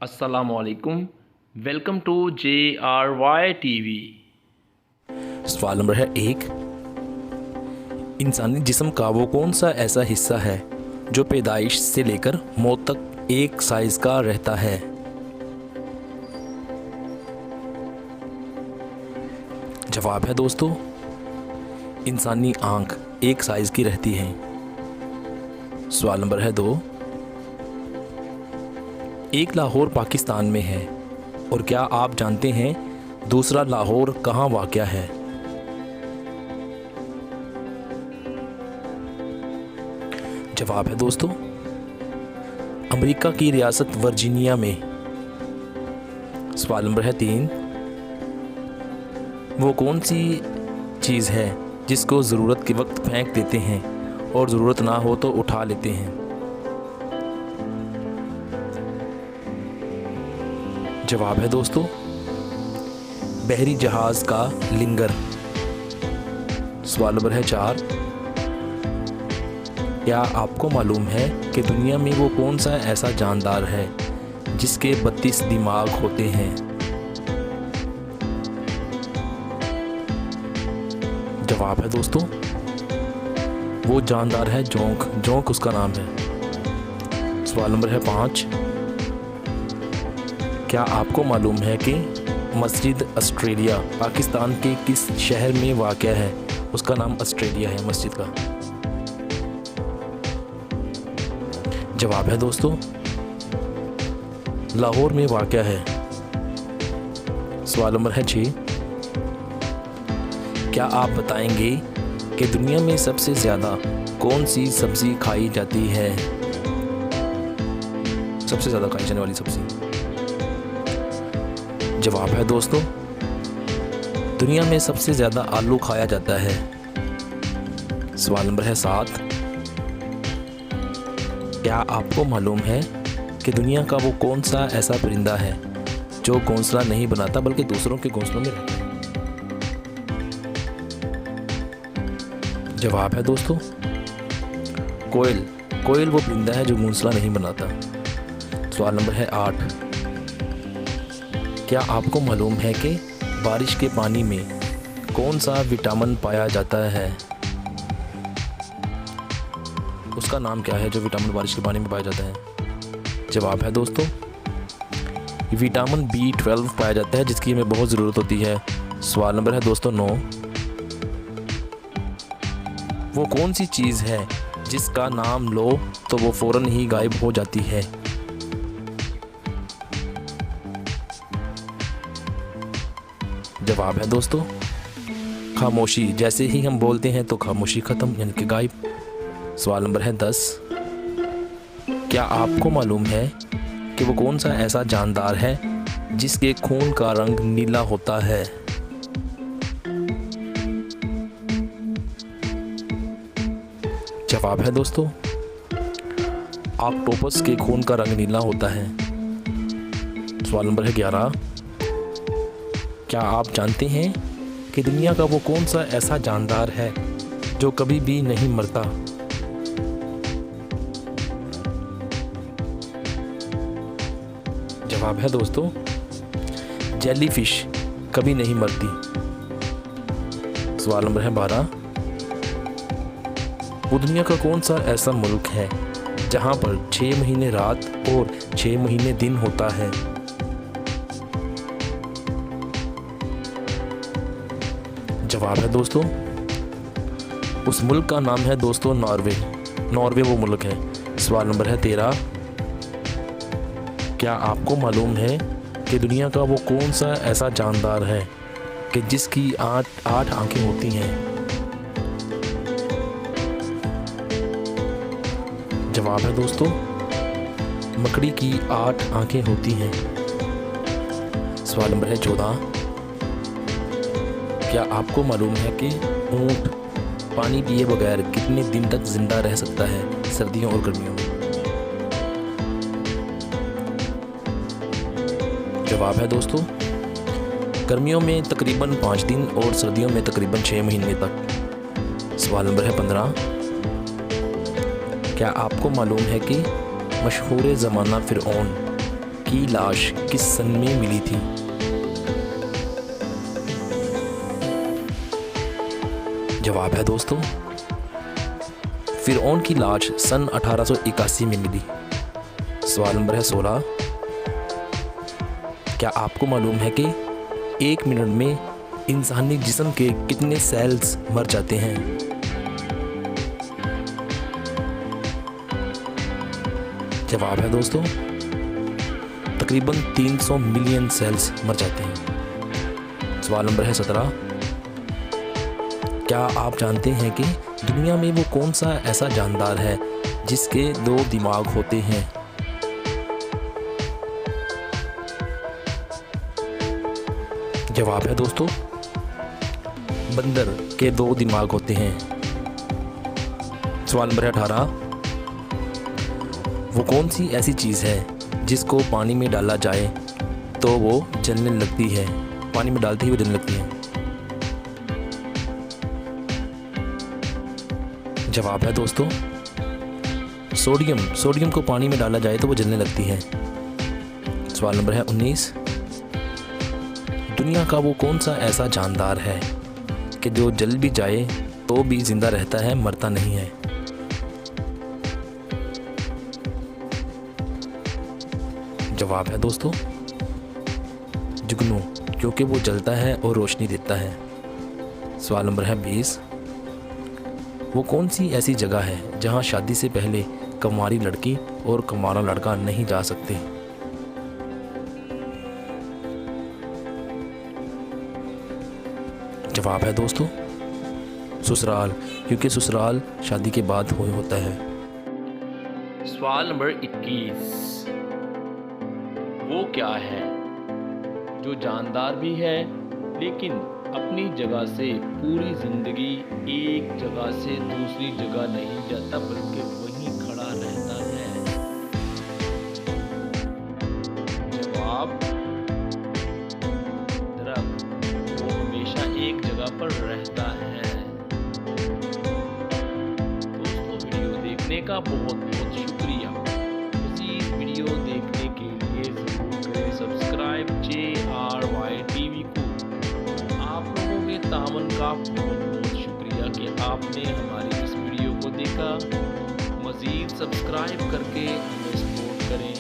अस्सलामुअलैकुम। Welcome to JRY TV। सवाल number है 1। इंसानी जिस्म का वो कौन सा ऐसा हिस्सा है जो पैदाइश से लेकर मौत तक एक साइज का रहता है? जवाब है दोस्तों, इंसानी आंख एक साइज की रहती है। सवाल नंबर है 2। एक लाहौर पाकिस्तान में है और क्या आप जानते हैं दूसरा लाहौर कहाँ वाक़या है? जवाब है दोस्तों, अमेरिका की रियासत वर्जीनिया में। सवाल नंबर है 3। वो कौन सी चीज़ है जिसको ज़रूरत के वक्त फेंक देते हैं और ज़रूरत ना हो तो उठा लेते हैं? जवाब है दोस्तों, बहरी जहाज़ का लिंगर। सवाल नंबर है 4। क्या आपको मालूम है कि दुनिया में वो कौन सा ऐसा जानदार है जिसके 32 दिमाग होते हैं? जवाब है दोस्तों, वो जानदार है जोंक। जोंक उसका नाम है। सवाल नंबर है 5। क्या आपको मालूम है कि मस्जिद ऑस्ट्रेलिया पाकिस्तान के किस शहर में वाक़या है? उसका नाम ऑस्ट्रेलिया है मस्जिद का। जवाब है दोस्तों, लाहौर में वाक़या है। सवाल नंबर है 6। क्या आप बताएंगे कि दुनिया में सबसे ज़्यादा कौन सी सब्ज़ी खाई जाती है? सबसे ज़्यादा खाई जाने वाली सब्ज़ी। जवाब है दोस्तों, दुनिया में सबसे ज़्यादा आलू खाया जाता है। सवाल नंबर है 7। क्या आपको मालूम है कि दुनिया का वो कौन सा ऐसा परिंदा है जो घोंसला नहीं बनाता बल्कि दूसरों के घोंसलों में रहता है? जवाब है दोस्तों, कोयल। कोयल वो परिंदा है जो घोंसला नहीं बनाता। सवाल नंबर है 8। क्या आपको मालूम है कि बारिश के पानी में कौन सा विटामिन पाया जाता है? उसका नाम क्या है जो विटामिन बारिश के पानी में पाया जाता है? जवाब है दोस्तों, विटामिन B12 पाया जाता है जिसकी हमें बहुत ज़रूरत होती है। सवाल नंबर है दोस्तों 9। वो कौन सी चीज़ है जिसका नाम लो तो वो फ़ौरन ही गायब हो जाती है? जवाब है दोस्तों, खामोशी। जैसे ही हम बोलते हैं तो खामोशी ख़त्म, यानी कि गायब। सवाल नंबर है 10। क्या आपको मालूम है कि वो कौन सा ऐसा जानदार है जिसके खून का रंग नीला होता है? जवाब है दोस्तों, ऑक्टोपस के खून का रंग नीला होता है। सवाल नंबर है 11। क्या आप जानते हैं कि दुनिया का वो कौन सा ऐसा जानदार है जो कभी भी नहीं मरता? जवाब है दोस्तों, जेलीफिश कभी नहीं मरती। सवाल नंबर है 12। वो दुनिया का कौन सा ऐसा मुल्क है जहां पर 6 महीने रात और 6 महीने दिन होता है? जवाब है दोस्तों, उस मुल्क का नाम है दोस्तों नॉर्वे। नॉर्वे वो मुल्क है। सवाल नंबर है 13। क्या आपको मालूम है कि दुनिया का वो कौन सा ऐसा जानदार है कि जिसकी 8 आंखें होती हैं? जवाब है दोस्तों, मकड़ी की 8 आंखें होती हैं। सवाल नंबर है 14। क्या आपको मालूम है कि ऊंट पानी पिए बगैर कितने दिन तक जिंदा रह सकता है सर्दियों और गर्मियों में? जवाब है दोस्तों, गर्मियों में तकरीबन 5 दिन और सर्दियों में तकरीबन 6 महीने तक। सवाल नंबर है 15। क्या आपको मालूम है कि मशहूर ज़माना फ़िरऔन की लाश किस सन में मिली थी? जवाब है दोस्तों, फिरौन की लाश सन 1881 में मिली। सवाल नंबर है 16। क्या आपको मालूम है कि 1 मिनट में इंसानी जिस्म के कितने सेल्स मर जाते हैं? जवाब है दोस्तों, तकरीबन 300 मिलियन सेल्स मर जाते हैं। सवाल नंबर है 17। क्या आप जानते हैं कि दुनिया में वो कौन सा ऐसा जानदार है जिसके 2 दिमाग होते हैं? जवाब है दोस्तों, बंदर के 2 दिमाग होते हैं। सवाल नंबर है 18। वो कौन सी ऐसी चीज़ है जिसको पानी में डाला जाए तो वो जलने लगती है? पानी में डालते ही वो जलने लगती है। जवाब है दोस्तों, सोडियम। सोडियम को पानी में डाला जाए तो वो जलने लगती है। सवाल नंबर है 19। दुनिया का वो कौन सा ऐसा जानदार है कि जो जल भी जाए तो भी जिंदा रहता है, मरता नहीं है? जवाब है दोस्तों, जुगनू, क्योंकि वो जलता है और रोशनी देता है। सवाल नंबर है 20। वो कौन सी ऐसी जगह है जहां शादी से पहले कंवारी लड़की और कंवारा लड़का नहीं जा सकते? जवाब है दोस्तों, ससुराल, क्योंकि ससुराल शादी के बाद होता है। सवाल नंबर 21। वो क्या है जो जानदार भी है लेकिन अपनी जगह से पूरी जिंदगी एक जगह से दूसरी जगह नहीं जाता बल्कि वहीं खड़ा रहता है? जवाब, दरख्त। वो हमेशा एक जगह पर रहता है। दोस्तों, वीडियो देखने का बहुत बहुत शुक्रिया। मज़ीद वीडियो देखने के लिए ज़रूर करें सब्सक्राइब JRY TV को। आप लोगों के तामन का बहुत बहुत शुक्रिया कि आपने हमारी इस वीडियो को देखा। मज़ीद सब्सक्राइब करके हमें सपोर्ट करें।